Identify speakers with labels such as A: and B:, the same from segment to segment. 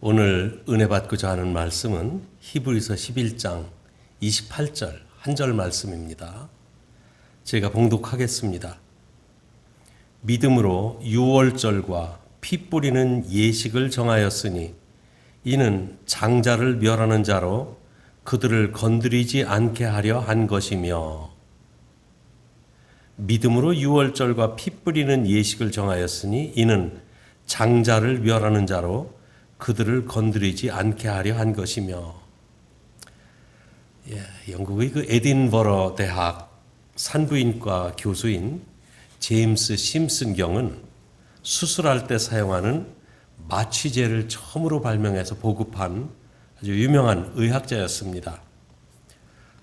A: 오늘 은혜 받고자 하는 말씀은 히브리서 11장 28절 한 절 말씀입니다. 제가 봉독하겠습니다. 믿음으로 유월절과 피 뿌리는 예식을 정하였으니 이는 장자를 멸하는 자로 그들을 건드리지 않게 하려 한 것이며, 믿음으로 유월절과 피 뿌리는 예식을 정하였으니 이는 장자를 멸하는 자로 그들을 건드리지 않게 하려 한 것이며. 영국의 그 에딘버러 대학 산부인과 교수인 제임스 심슨 경은 수술할 때 사용하는 마취제를 처음으로 발명해서 보급한 아주 유명한 의학자였습니다.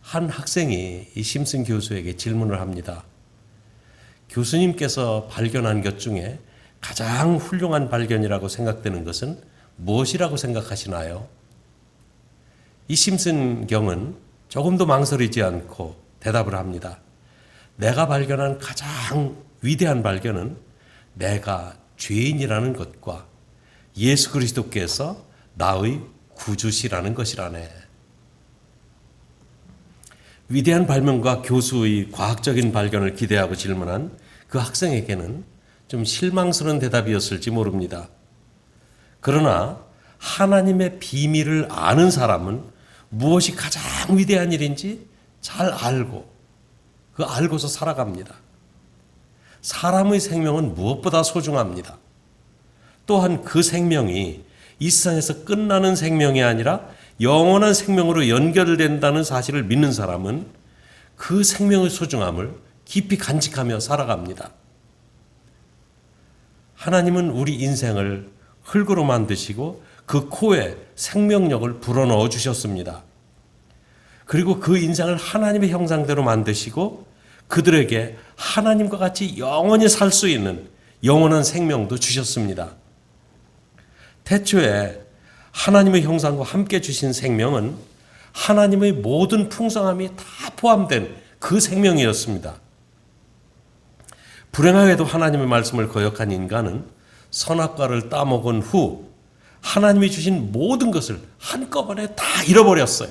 A: 한 학생이 이 심슨 교수에게 질문을 합니다. 교수님께서 발견한 것 중에 가장 훌륭한 발견이라고 생각되는 것은 무엇이라고 생각하시나요? 이 심슨 경은 조금도 망설이지 않고 대답을 합니다. 내가 발견한 가장 위대한 발견은 내가 죄인이라는 것과 예수 그리스도께서 나의 구주시라는 것이라네. 위대한 발명과 교수의 과학적인 발견을 기대하고 질문한 그 학생에게는 좀 실망스러운 대답이었을지 모릅니다. 그러나 하나님의 비밀을 아는 사람은 무엇이 가장 위대한 일인지 잘 알고서 살아갑니다. 사람의 생명은 무엇보다 소중합니다. 또한 그 생명이 이 세상에서 끝나는 생명이 아니라 영원한 생명으로 연결된다는 사실을 믿는 사람은 그 생명의 소중함을 깊이 간직하며 살아갑니다. 하나님은 우리 인생을 흙으로 만드시고 그 코에 생명력을 불어넣어 주셨습니다. 그리고 그 인생을 하나님의 형상대로 만드시고 그들에게 하나님과 같이 영원히 살 수 있는 영원한 생명도 주셨습니다. 태초에 하나님의 형상과 함께 주신 생명은 하나님의 모든 풍성함이 다 포함된 그 생명이었습니다. 불행하게도 하나님의 말씀을 거역한 인간은 선악과를 따먹은 후 하나님이 주신 모든 것을 한꺼번에 다 잃어버렸어요.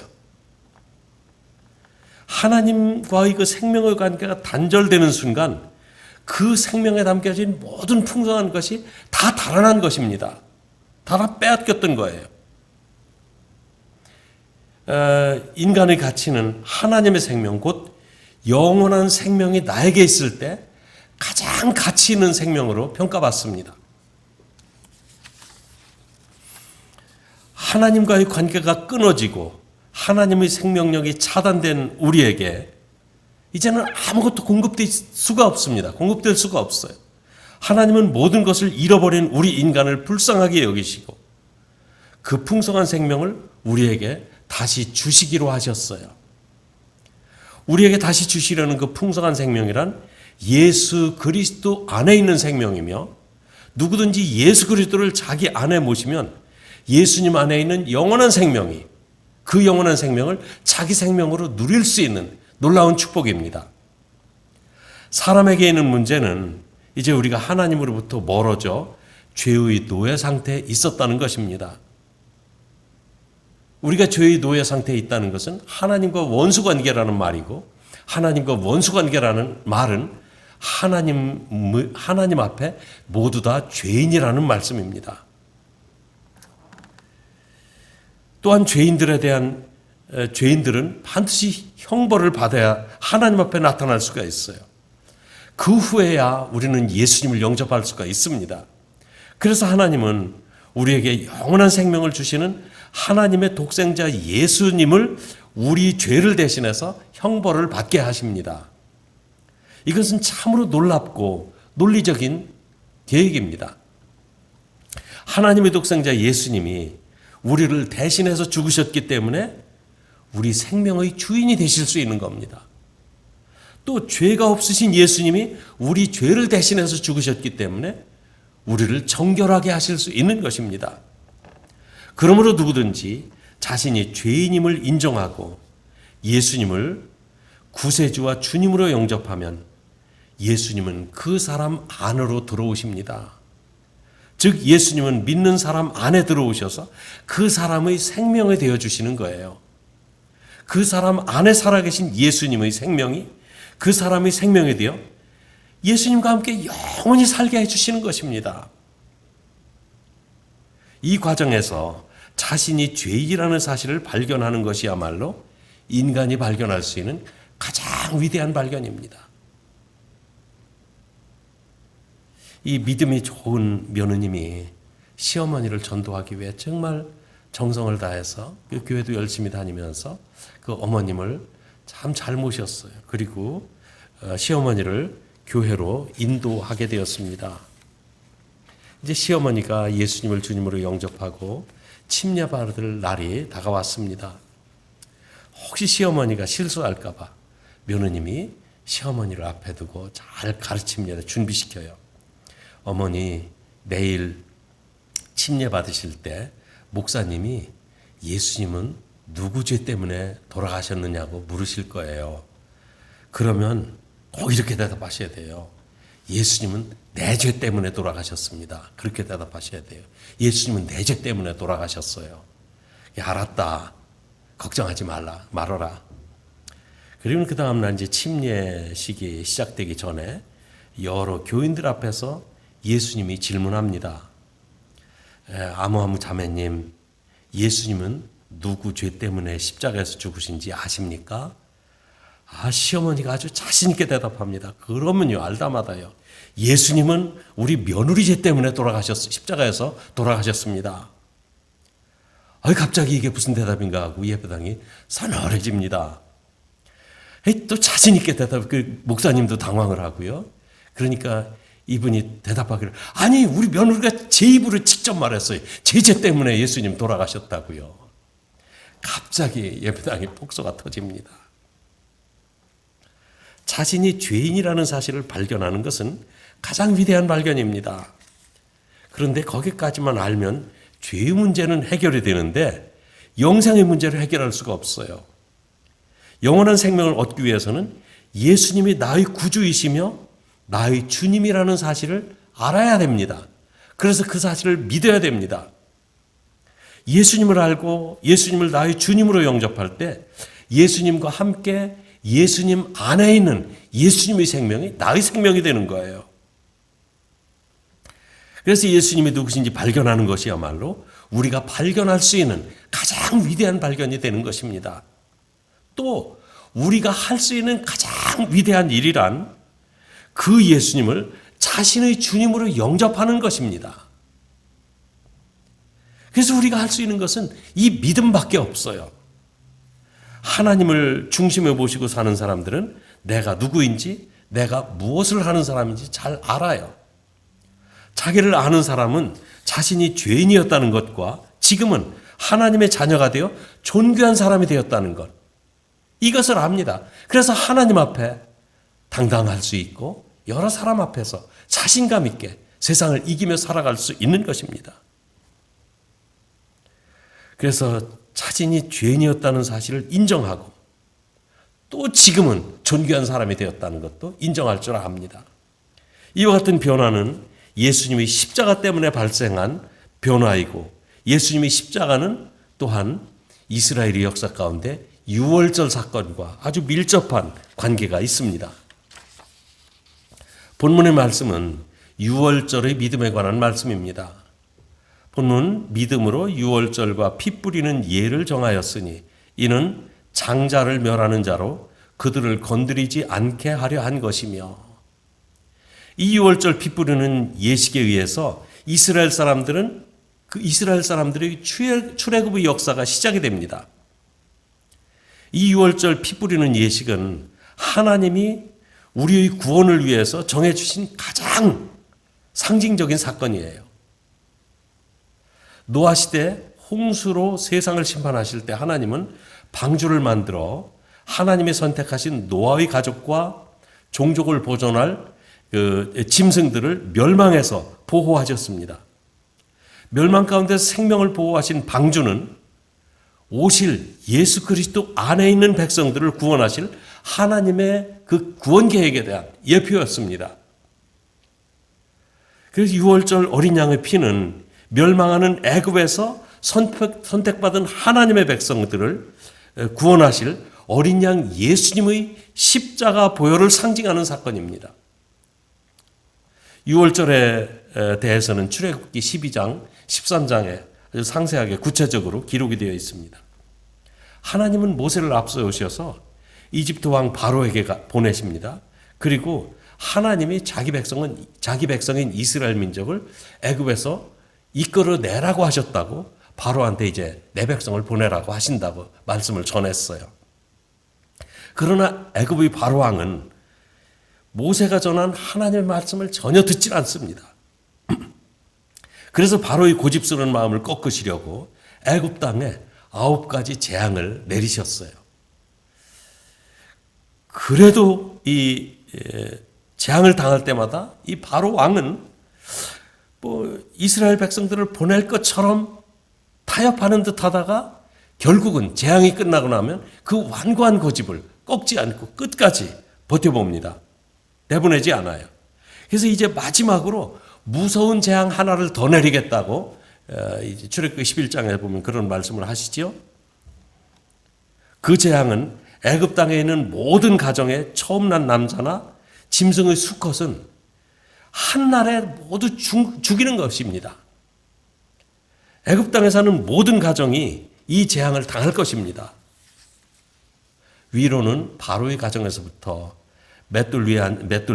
A: 하나님과의 그 생명의 관계가 단절되는 순간 그 생명에 담겨진 모든 풍성한 것이 다 달아난 것입니다. 다 빼앗겼던 거예요. 인간의 가치는 하나님의 생명, 곧 영원한 생명이 나에게 있을 때 가장 가치 있는 생명으로 평가받습니다. 하나님과의 관계가 끊어지고 하나님의 생명력이 차단된 우리에게 이제는 아무것도 공급될 수가 없습니다. 공급될 수가 없어요. 하나님은 모든 것을 잃어버린 우리 인간을 불쌍하게 여기시고 그 풍성한 생명을 우리에게 다시 주시기로 하셨어요. 우리에게 다시 주시려는 그 풍성한 생명이란 예수 그리스도 안에 있는 생명이며, 누구든지 예수 그리스도를 자기 안에 모시면 예수님 안에 있는 영원한 생명이 그 영원한 생명을 자기 생명으로 누릴 수 있는 놀라운 축복입니다. 사람에게 있는 문제는 이제 우리가 하나님으로부터 멀어져 죄의 노예 상태에 있었다는 것입니다. 우리가 죄의 노예 상태에 있다는 것은 하나님과 원수 관계라는 말이고, 하나님과 원수 관계라는 말은 하나님 앞에 모두 다 죄인이라는 말씀입니다. 또한 죄인들은 반드시 형벌을 받아야 하나님 앞에 나타날 수가 있어요. 그 후에야 우리는 예수님을 영접할 수가 있습니다. 그래서 하나님은 우리에게 영원한 생명을 주시는 하나님의 독생자 예수님을 우리 죄를 대신해서 형벌을 받게 하십니다. 이것은 참으로 놀랍고 논리적인 계획입니다. 하나님의 독생자 예수님이 우리를 대신해서 죽으셨기 때문에 우리 생명의 주인이 되실 수 있는 겁니다. 또 죄가 없으신 예수님이 우리 죄를 대신해서 죽으셨기 때문에 우리를 정결하게 하실 수 있는 것입니다. 그러므로 누구든지 자신이 죄인임을 인정하고 예수님을 구세주와 주님으로 영접하면 예수님은 그 사람 안으로 들어오십니다. 즉 예수님은 믿는 사람 안에 들어오셔서 그 사람의 생명이 되어주시는 거예요. 그 사람 안에 살아계신 예수님의 생명이 그 사람의 생명이 되어 예수님과 함께 영원히 살게 해주시는 것입니다. 이 과정에서 자신이 죄인이라는 사실을 발견하는 것이야말로 인간이 발견할 수 있는 가장 위대한 발견입니다. 이 믿음이 좋은 며느님이 시어머니를 전도하기 위해 정말 정성을 다해서 그 교회도 열심히 다니면서 그 어머님을 참 잘 모셨어요. 그리고 시어머니를 교회로 인도하게 되었습니다. 이제 시어머니가 예수님을 주님으로 영접하고 침례받을 날이 다가왔습니다. 혹시 시어머니가 실수할까 봐 며느님이 시어머니를 앞에 두고 잘 가르칩니다. 준비시켜요. 어머니, 내일 침례 받으실 때 목사님이 예수님은 누구 죄 때문에 돌아가셨느냐고 물으실 거예요. 그러면 꼭 이렇게 대답하셔야 돼요. 예수님은 내 죄 때문에 돌아가셨습니다. 그렇게 대답하셔야 돼요. 예수님은 내 죄 때문에 돌아가셨어요. 알았다. 걱정하지 말아라. 그리고 그 다음날 이제 침례식이 시작되기 전에 여러 교인들 앞에서 예수님이 질문합니다. 아무아무 자매님, 예수님은 누구 죄 때문에 십자가에서 죽으신지 아십니까? 시어머니가 아주 자신 있게 대답합니다. 그러면요, 알다마다요. 예수님은 우리 며느리 죄 때문에 십자가에서 돌아가셨습니다. 갑자기 이게 무슨 대답인가 하고 예배당이 서늘해집니다. 또 자신 있게 목사님도 당황을 하고요. 그러니까 이분이 대답하기를, 아니 우리 며느리가 제 입으로 직접 말했어요. 제 죄 때문에 예수님 돌아가셨다고요. 갑자기 예배당에 폭소가 터집니다. 자신이 죄인이라는 사실을 발견하는 것은 가장 위대한 발견입니다. 그런데 거기까지만 알면 죄의 문제는 해결이 되는데 영생의 문제를 해결할 수가 없어요. 영원한 생명을 얻기 위해서는 예수님이 나의 구주이시며 나의 주님이라는 사실을 알아야 됩니다. 그래서 그 사실을 믿어야 됩니다. 예수님을 알고 예수님을 나의 주님으로 영접할 때 예수님과 함께 예수님 안에 있는 예수님의 생명이 나의 생명이 되는 거예요. 그래서 예수님이 누구신지 발견하는 것이야말로 우리가 발견할 수 있는 가장 위대한 발견이 되는 것입니다. 또 우리가 할 수 있는 가장 위대한 일이란 그 예수님을 자신의 주님으로 영접하는 것입니다. 그래서 우리가 할 수 있는 것은 이 믿음밖에 없어요. 하나님을 중심에 모시고 사는 사람들은 내가 누구인지, 내가 무엇을 하는 사람인지 잘 알아요. 자기를 아는 사람은 자신이 죄인이었다는 것과 지금은 하나님의 자녀가 되어 존귀한 사람이 되었다는 것, 이것을 압니다. 그래서 하나님 앞에 당당할 수 있고 여러 사람 앞에서 자신감 있게 세상을 이기며 살아갈 수 있는 것입니다. 그래서 자신이 죄인이었다는 사실을 인정하고 또 지금은 존귀한 사람이 되었다는 것도 인정할 줄 압니다. 이와 같은 변화는 예수님이 십자가 때문에 발생한 변화이고, 예수님의 십자가는 또한 이스라엘의 역사 가운데 유월절 사건과 아주 밀접한 관계가 있습니다. 본문의 말씀은 유월절의 믿음에 관한 말씀입니다. 본문, 믿음으로 유월절과 피 뿌리는 예를 정하였으니 이는 장자를 멸하는 자로 그들을 건드리지 않게 하려 한 것이며, 이 유월절 피 뿌리는 예식에 의해서 이스라엘 사람들의 출애굽의 역사가 시작이 됩니다. 이 유월절 피 뿌리는 예식은 하나님이 우리의 구원을 위해서 정해주신 가장 상징적인 사건이에요. 노아 시대 홍수로 세상을 심판하실 때 하나님은 방주를 만들어 하나님의 선택하신 노아의 가족과 종족을 보존할 그 짐승들을 멸망해서 보호하셨습니다. 멸망 가운데 생명을 보호하신 방주는 오실 예수 그리스도 안에 있는 백성들을 구원하실 하나님의 그 구원 계획에 대한 예표였습니다. 그래서 유월절 어린 양의 피는 멸망하는 애굽에서 선택받은 하나님의 백성들을 구원하실 어린 양 예수님의 십자가 보혈을 상징하는 사건입니다. 유월절에 대해서는 출애굽기 12장, 13장에 아주 상세하게 구체적으로 기록이 되어 있습니다. 하나님은 모세를 앞세우셔서 이집트 왕 바로에게 보내십니다. 그리고 하나님이 자기 백성인 이스라엘 민족을 애굽에서 이끌어내라고 하셨다고 바로한테 이제 내 백성을 보내라고 하신다고 말씀을 전했어요. 그러나 애굽의 바로 왕은 모세가 전한 하나님의 말씀을 전혀 듣질 않습니다. 그래서 바로의 고집스러운 마음을 꺾으시려고 애굽 땅에 9가지 재앙을 내리셨어요. 그래도 이 재앙을 당할 때마다 이 바로 왕은 이스라엘 백성들을 보낼 것처럼 타협하는 듯 하다가 결국은 재앙이 끝나고 나면 그 완고한 고집을 꺾지 않고 끝까지 버텨봅니다. 내보내지 않아요. 그래서 이제 마지막으로 무서운 재앙 하나를 더 내리겠다고 이제 출애굽기 11장에 보면 그런 말씀을 하시죠. 그 재앙은 애굽 땅에 있는 모든 가정에 처음 난 남자나 짐승의 수컷은 한날에 모두 죽이는 것입니다. 애굽 땅에 사는 모든 가정이 이 재앙을 당할 것입니다. 위로는 바로의 가정에서부터 맷돌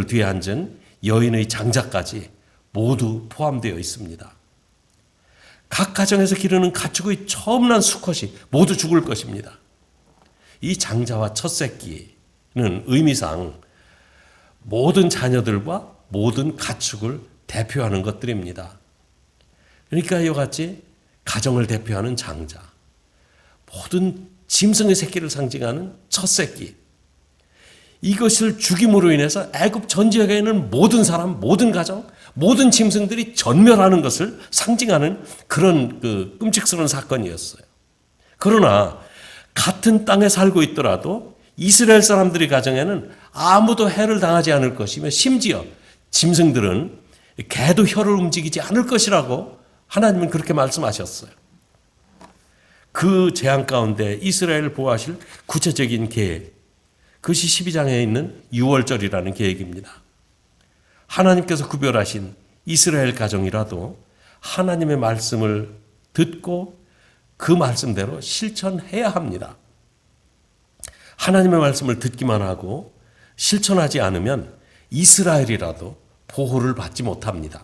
A: 뒤에 앉은 여인의 장자까지 모두 포함되어 있습니다. 각 가정에서 기르는 가축의 처음 난 수컷이 모두 죽을 것입니다. 이 장자와 첫 새끼는 의미상 모든 자녀들과 모든 가축을 대표하는 것들입니다. 그러니까 이와 같이 가정을 대표하는 장자, 모든 짐승의 새끼를 상징하는 첫 새끼, 이것을 죽임으로 인해서 애굽 전 지역에 있는 모든 사람, 모든 가정, 모든 짐승들이 전멸하는 것을 상징하는 그런 끔찍스러운 사건이었어요. 그러나 같은 땅에 살고 있더라도 이스라엘 사람들의 가정에는 아무도 해를 당하지 않을 것이며 심지어 짐승들은 개도 혀를 움직이지 않을 것이라고 하나님은 그렇게 말씀하셨어요. 그 재앙 가운데 이스라엘을 보호하실 구체적인 계획, 그것이 12장에 있는 유월절이라는 계획입니다. 하나님께서 구별하신 이스라엘 가정이라도 하나님의 말씀을 듣고 그 말씀대로 실천해야 합니다. 하나님의 말씀을 듣기만 하고 실천하지 않으면 이스라엘이라도 보호를 받지 못합니다.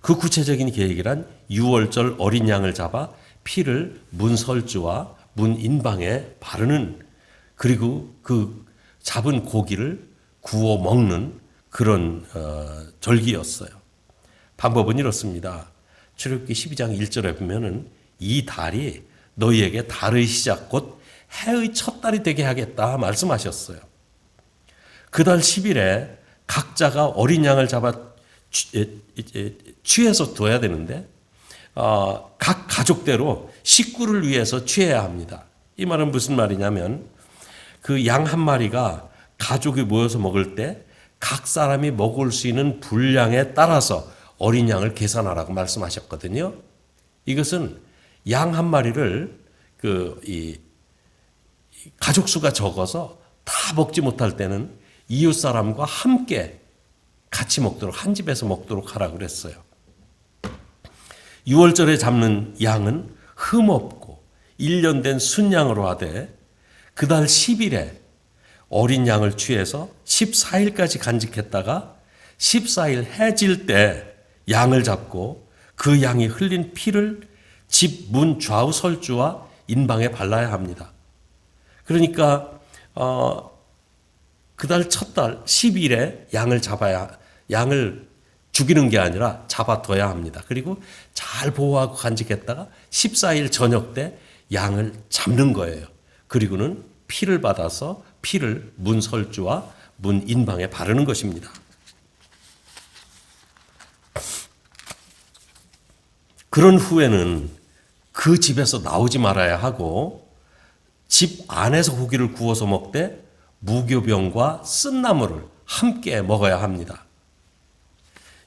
A: 그 구체적인 계획이란 유월절 어린 양을 잡아 피를 문설주와 문인방에 바르는, 그리고 그 잡은 고기를 구워 먹는 그런 절기였어요. 방법은 이렇습니다. 출애굽기 12장 1절에 보면은 이 달이 너희에게 달의 시작 곧 해의 첫 달이 되게 하겠다 말씀하셨어요. 그 달 10일에 각자가 어린 양을 잡아 취해서 둬야 되는데 각 가족대로 식구를 위해서 취해야 합니다. 이 말은 무슨 말이냐면 그 양 한 마리가 가족이 모여서 먹을 때 각 사람이 먹을 수 있는 분량에 따라서 어린 양을 계산하라고 말씀하셨거든요. 이것은 양 한 마리를 이 가족 수가 적어서 다 먹지 못할 때는 이웃 사람과 함께 같이 먹도록, 한 집에서 먹도록 하라고 그랬어요. 6월절에 잡는 양은 흠없고 1년 된 순양으로 하되 그달 10일에 어린 양을 취해서 14일까지 간직했다가 14일 해질 때 양을 잡고 그 양이 흘린 피를 집 문 좌우 설주와 인방에 발라야 합니다. 그러니까 그달 첫 달 10일에 양을 죽이는 게 아니라 잡아둬야 합니다. 그리고 잘 보호하고 간직했다가 14일 저녁 때 양을 잡는 거예요. 그리고는 피를 받아서 피를 문 설주와 문 인방에 바르는 것입니다. 그런 후에는 그 집에서 나오지 말아야 하고 집 안에서 고기를 구워서 먹되 무교병과 쓴나물을 함께 먹어야 합니다.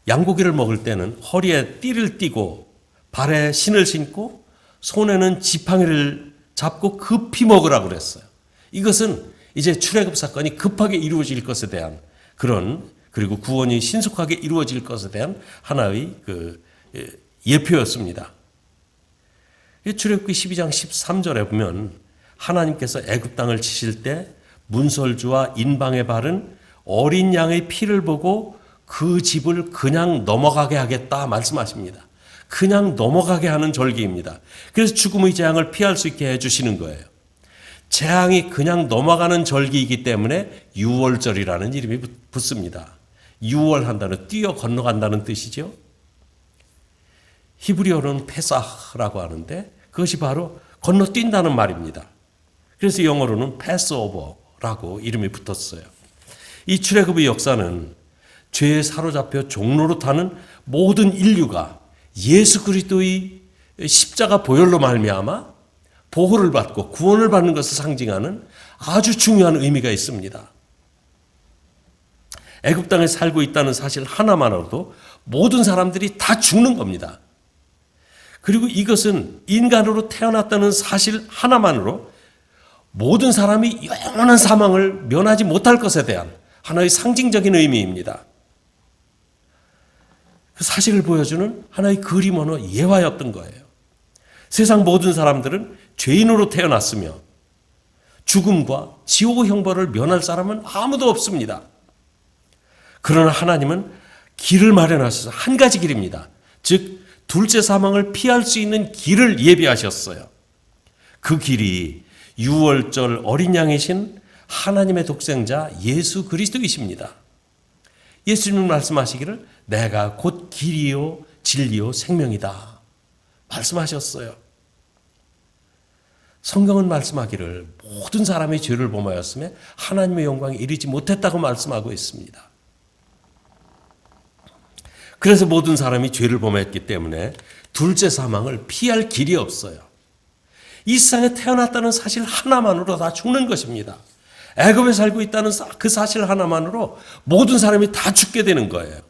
A: 양고기를 먹을 때는 허리에 띠를 띠고 발에 신을 신고 손에는 지팡이를 잡고 급히 먹으라고 그랬어요. 이것은 이제 출애굽 사건이 급하게 이루어질 것에 대한 그리고 구원이 신속하게 이루어질 것에 대한 하나의 예표였습니다. 출애굽기 12장 13절에 보면 하나님께서 애굽 땅을 치실 때 문설주와 인방에 바른 어린 양의 피를 보고 그 집을 그냥 넘어가게 하겠다 말씀하십니다. 그냥 넘어가게 하는 절기입니다. 그래서 죽음의 재앙을 피할 수 있게 해주시는 거예요. 재앙이 그냥 넘어가는 절기이기 때문에 유월절이라는 이름이 붙습니다. 유월한다는 뛰어 건너간다는 뜻이죠. 히브리어로는 페사흐라고 하는데 그것이 바로 건너뛴다는 말입니다. 그래서 영어로는 패스오버라고 이름이 붙었어요. 이 출애굽의 역사는 죄에 사로잡혀 종로로 타는 모든 인류가 예수 그리스도의 십자가 보혈로 말미암아 보호를 받고 구원을 받는 것을 상징하는 아주 중요한 의미가 있습니다. 애굽 땅에 살고 있다는 사실 하나만으로도 모든 사람들이 다 죽는 겁니다. 그리고 이것은 인간으로 태어났다는 사실 하나만으로 모든 사람이 영원한 사망을 면하지 못할 것에 대한 하나의 상징적인 의미입니다. 그 사실을 보여주는 하나의 그림 언어 예화였던 거예요. 세상 모든 사람들은 죄인으로 태어났으며 죽음과 지옥의 형벌을 면할 사람은 아무도 없습니다. 그러나 하나님은 길을 마련하셔서 한 가지 길입니다. 즉 둘째 사망을 피할 수 있는 길을 예비하셨어요. 그 길이 유월절 어린 양이신 하나님의 독생자 예수 그리스도이십니다. 예수님은 말씀하시기를 내가 곧 길이요 진리요 생명이다 말씀하셨어요. 성경은 말씀하기를 모든 사람이 죄를 범하였음에 하나님의 영광에 이르지 못했다고 말씀하고 있습니다. 그래서 모든 사람이 죄를 범했기 때문에 둘째 사망을 피할 길이 없어요. 이 세상에 태어났다는 사실 하나만으로 다 죽는 것입니다. 애굽에 살고 있다는 그 사실 하나만으로 모든 사람이 다 죽게 되는 거예요.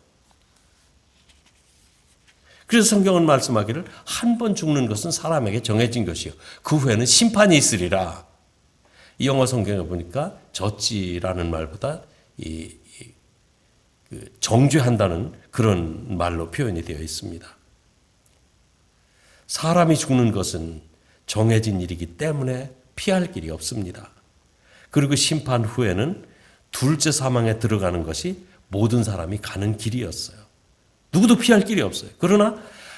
A: 그래서 성경은 말씀하기를 한 번 죽는 것은 사람에게 정해진 것이요 그 후에는 심판이 있으리라. 이 영어 성경에 보니까 저지라는 말보다 정죄한다는 그런 말로 표현이 되어 있습니다. 사람이 죽는 것은 정해진 일이기 때문에 피할 길이 없습니다. 그리고 심판 후에는 둘째 사망에 들어가는 것이 모든 사람이 가는 길이었어요. 누구도 피할 길이 없어요. 그러나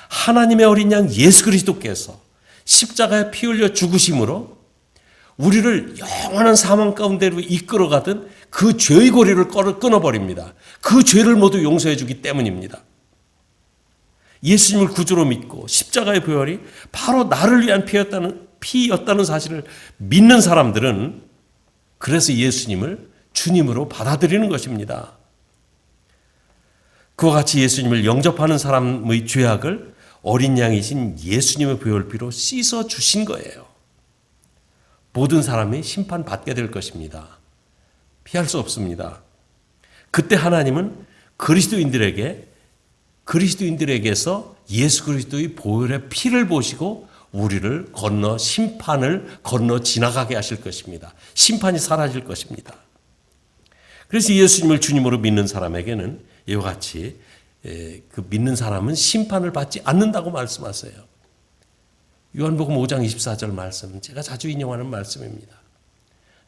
A: 하나님의 어린 양 예수 그리스도께서 십자가에 피 흘려 죽으심으로 우리를 영원한 사망 가운데로 이끌어가던 그 죄의 고리를 끊어버립니다. 그 죄를 모두 용서해 주기 때문입니다. 예수님을 구주로 믿고 십자가의 보혈이 바로 나를 위한 피였다는 사실을 믿는 사람들은 그래서 예수님을 주님으로 받아들이는 것입니다. 그와 같이 예수님을 영접하는 사람의 죄악을 어린 양이신 예수님의 보혈피로 씻어 주신 거예요. 모든 사람이 심판받게 될 것입니다. 피할 수 없습니다. 그때 하나님은 그리스도인들에게서 예수 그리스도의 보혈의 피를 보시고 우리를 심판을 건너 지나가게 하실 것입니다. 심판이 사라질 것입니다. 그래서 예수님을 주님으로 믿는 사람에게는 이와 같이 그 믿는 사람은 심판을 받지 않는다고 말씀하세요. 요한복음 5장 24절 말씀, 제가 자주 인용하는 말씀입니다.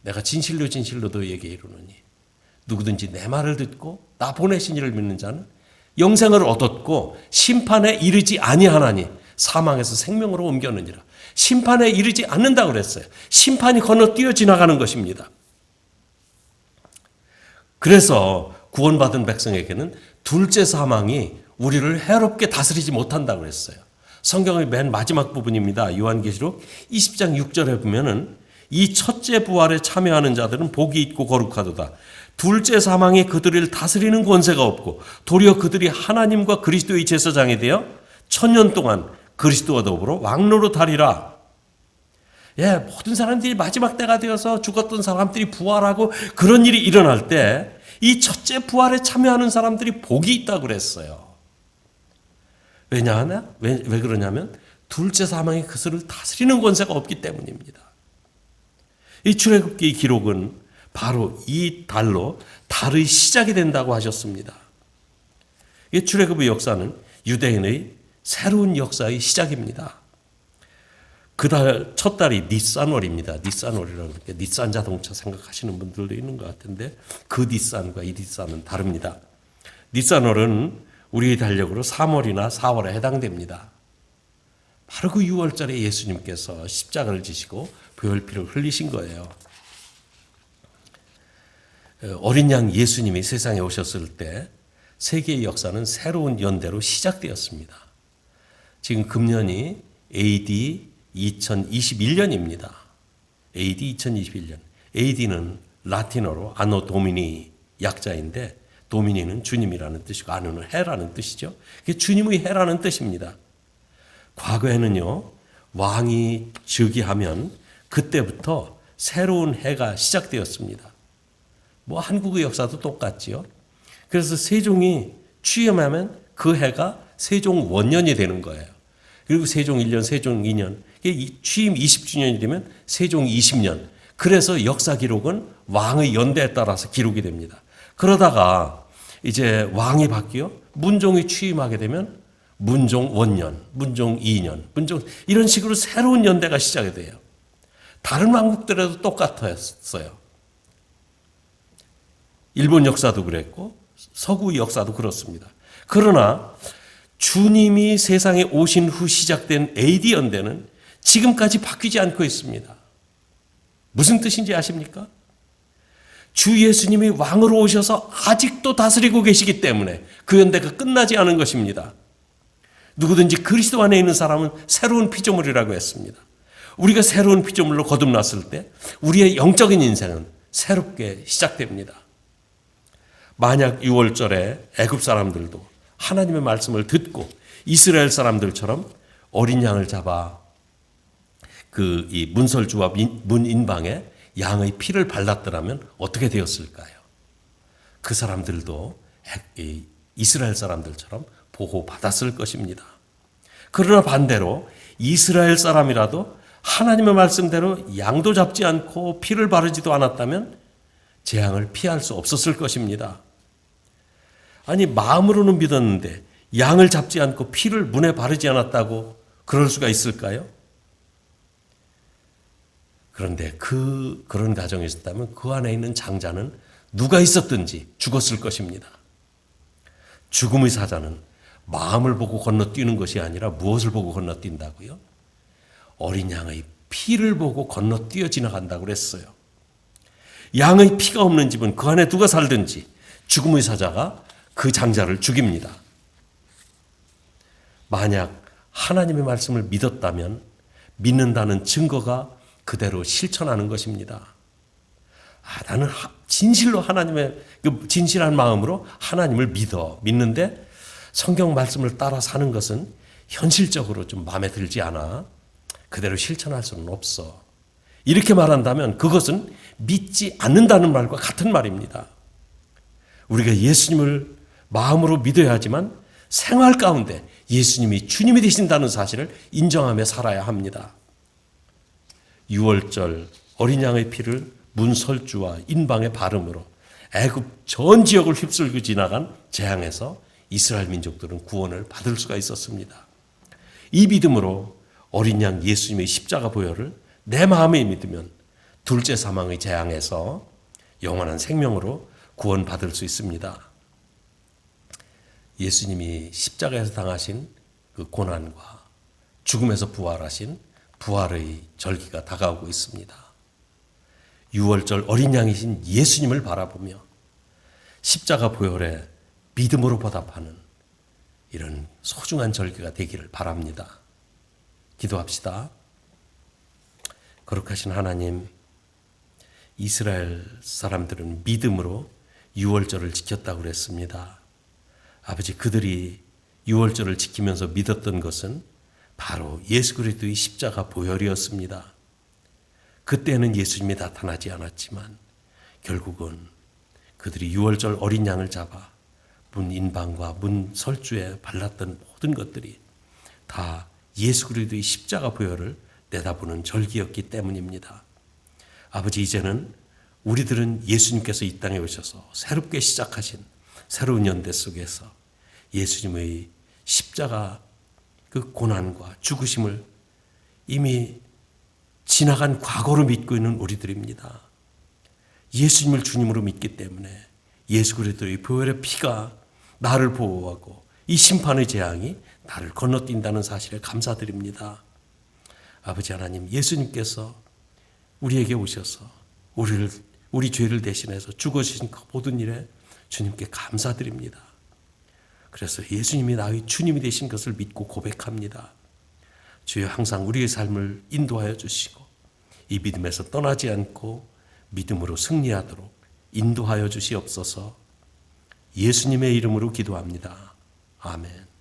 A: 내가 진실로 진실로 너희에게 이르노니 누구든지 내 말을 듣고 나 보내신 이를 믿는 자는 영생을 얻었고 심판에 이르지 아니하나니 사망에서 생명으로 옮겼느니라. 심판에 이르지 않는다고 그랬어요. 심판이 건너뛰어 지나가는 것입니다. 그래서 구원받은 백성에게는 둘째 사망이 우리를 해롭게 다스리지 못한다고 그랬어요. 성경의 맨 마지막 부분입니다. 요한계시록 20장 6절에 보면은 이 첫째 부활에 참여하는 자들은 복이 있고 거룩하도다. 둘째 사망이 그들을 다스리는 권세가 없고 도리어 그들이 하나님과 그리스도의 제사장이 되어 1000년 동안 그리스도와 더불어 왕노로 다리라. 모든 사람들이 마지막 때가 되어서 죽었던 사람들이 부활하고 그런 일이 일어날 때 이 첫째 부활에 참여하는 사람들이 복이 있다고 그랬어요. 왜 그러냐면 둘째 사망의 그것을 다스리는 권세가 없기 때문입니다. 이 출애굽기 기록은 바로 이 달로 달의 시작이 된다고 하셨습니다. 이 출애굽의 역사는 유대인의 새로운 역사의 시작입니다. 그 달 첫 달이 니산월입니다. 니산월이라는 게 닛산 자동차 생각하시는 분들도 있는 것 같은데 그 닛산과 이 닛산은 다릅니다. 니산월은 우리의 달력으로 3월이나 4월에 해당됩니다. 바로 그 6월절에 예수님께서 십자가를 지시고 보혈피를 흘리신 거예요. 어린 양 예수님이 세상에 오셨을 때 세계의 역사는 새로운 연대로 시작되었습니다. 지금 금년이 AD 2021년입니다. AD 2021년. AD는 라틴어로 아노 도미니 약자인데 도미니는 주님이라는 뜻이고 아노는 해라는 뜻이죠. 그게 주님의 해라는 뜻입니다. 과거에는요. 왕이 즉위하면 그때부터 새로운 해가 시작되었습니다. 뭐 한국의 역사도 똑같지요. 그래서 세종이 취임하면 그 해가 세종 원년이 되는 거예요. 그리고 세종 1년, 세종 2년, 취임 20주년이 되면 세종 20년. 그래서 역사 기록은 왕의 연대에 따라서 기록이 됩니다. 그러다가 이제 왕이 바뀌어 문종이 취임하게 되면 문종 원년, 문종 2년, 문종 이런 식으로 새로운 연대가 시작이 돼요. 다른 왕국들에도 똑같았어요. 일본 역사도 그랬고 서구 역사도 그렇습니다. 그러나 주님이 세상에 오신 후 시작된 AD 연대는 지금까지 바뀌지 않고 있습니다. 무슨 뜻인지 아십니까? 주 예수님이 왕으로 오셔서 아직도 다스리고 계시기 때문에 그 연대가 끝나지 않은 것입니다. 누구든지 그리스도 안에 있는 사람은 새로운 피조물이라고 했습니다. 우리가 새로운 피조물로 거듭났을 때 우리의 영적인 인생은 새롭게 시작됩니다. 만약 6월절에 애굽 사람들도 하나님의 말씀을 듣고 이스라엘 사람들처럼 어린 양을 잡아 이 문설주와 문인방에 양의 피를 발랐더라면 어떻게 되었을까요? 그 사람들도 이스라엘 사람들처럼 보호받았을 것입니다. 그러나 반대로 이스라엘 사람이라도 하나님의 말씀대로 양도 잡지 않고 피를 바르지도 않았다면 재앙을 피할 수 없었을 것입니다. 아니 마음으로는 믿었는데 양을 잡지 않고 피를 문에 바르지 않았다고 그럴 수가 있을까요? 그런데 그런 가정이 있었다면 그 안에 있는 장자는 누가 있었든지 죽었을 것입니다. 죽음의 사자는 마음을 보고 건너뛰는 것이 아니라 무엇을 보고 건너뛴다고요? 어린 양의 피를 보고 건너뛰어 지나간다고 그랬어요. 양의 피가 없는 집은 그 안에 누가 살든지 죽음의 사자가 그 장자를 죽입니다. 만약 하나님의 말씀을 믿었다면 믿는다는 증거가 그대로 실천하는 것입니다. 나는 진실로 하나님의 진실한 마음으로 하나님을 믿는데 성경 말씀을 따라 사는 것은 현실적으로 좀 마음에 들지 않아. 그대로 실천할 수는 없어. 이렇게 말한다면 그것은 믿지 않는다는 말과 같은 말입니다. 우리가 예수님을 마음으로 믿어야 하지만 생활 가운데 예수님이 주님이 되신다는 사실을 인정하며 살아야 합니다. 6월절 어린 양의 피를 문설주와 인방의 바름으로 애굽 전 지역을 휩쓸고 지나간 재앙에서 이스라엘 민족들은 구원을 받을 수가 있었습니다. 이 믿음으로 어린 양 예수님의 십자가 보혈을 내 마음에 믿으면 둘째 사망의 재앙에서 영원한 생명으로 구원받을 수 있습니다. 예수님이 십자가에서 당하신 그 고난과 죽음에서 부활하신 부활의 절기가 다가오고 있습니다. 6월절 어린 양이신 예수님을 바라보며 십자가 보혈에 믿음으로 보답하는 이런 소중한 절기가 되기를 바랍니다. 기도합시다. 거룩하신 하나님, 이스라엘 사람들은 믿음으로 6월절을 지켰다고 그랬습니다. 아버지, 그들이 6월절을 지키면서 믿었던 것은 바로 예수 그리스도의 십자가 보혈이었습니다. 그때는 예수님이 나타나지 않았지만 결국은 그들이 6월절 어린 양을 잡아 문 인방과 문 설주에 발랐던 모든 것들이 다 예수 그리스도의 십자가 보혈을 내다보는 절기였기 때문입니다. 아버지, 이제는 우리들은 예수님께서 이 땅에 오셔서 새롭게 시작하신 새로운 연대 속에서 예수님의 십자가 그 고난과 죽으심을 이미 지나간 과거로 믿고 있는 우리들입니다. 예수님을 주님으로 믿기 때문에 예수 그리스도의 보혈의 피가 나를 보호하고 이 심판의 재앙이 나를 건너뛴다는 사실에 감사드립니다. 아버지 하나님, 예수님께서 우리에게 오셔서 우리 죄를 대신해서 죽어주신 그 모든 일에 주님께 감사드립니다. 그래서 예수님이 나의 주님이 되신 것을 믿고 고백합니다. 주여, 항상 우리의 삶을 인도하여 주시고 이 믿음에서 떠나지 않고 믿음으로 승리하도록 인도하여 주시옵소서. 예수님의 이름으로 기도합니다. 아멘.